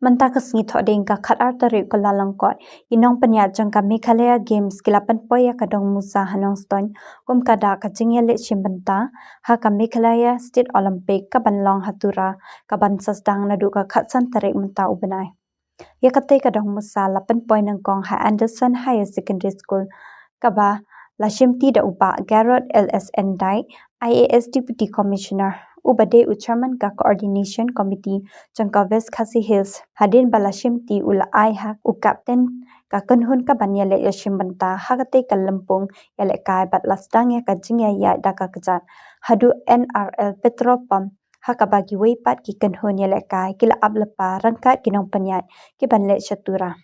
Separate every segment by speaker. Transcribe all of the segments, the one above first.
Speaker 1: Manta kasngi thodeng ka khatar tarik ko lalangkot inong panyat jangka Meghalaya Games kilapan poya ka Dongmusa hanong ston kum kada ka jingya le chimbanta ha ka Meghalaya State Olympic ka banlong hatura ka bansas dang nadu ka khatsan tarik menta ubenai ya kate ka Dongmusa lapan poy nang kong ha Anderson Higher Secondary School ka ba lashimti da upa Garrett LSN Dai IAS Deputy Commissioner ubade uchairman ka coordination committee jangka West Khasi Hills hadin balashimti ula ai hak u captain ka kanhun ka banyale yashim banta hakate ka Lampung yale kai bat lasdang ya ka jingya ya da ka kajat hadu NRL petrol pump haka bagi weipat ki kanhun yale kai kila ablepa rangkat kinong panyat ki banle chatura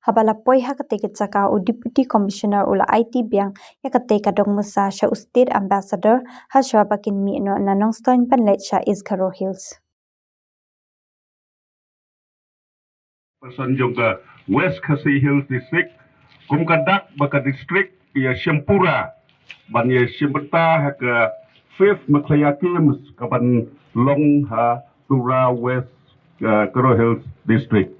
Speaker 1: habala poi hakate ke chaka u deputy commissioner ula IT biang yakate ka Dongmusa sha state ambassador ha shwa bakin mi no nanong stoin panle cha is Kharo Hills
Speaker 2: person juga West Khasi Hills district kumkadak baka district ia Shempura ban ia Shimbata haka 5th Meghalaya Games kaban long ha Tura West Kharo Hills district.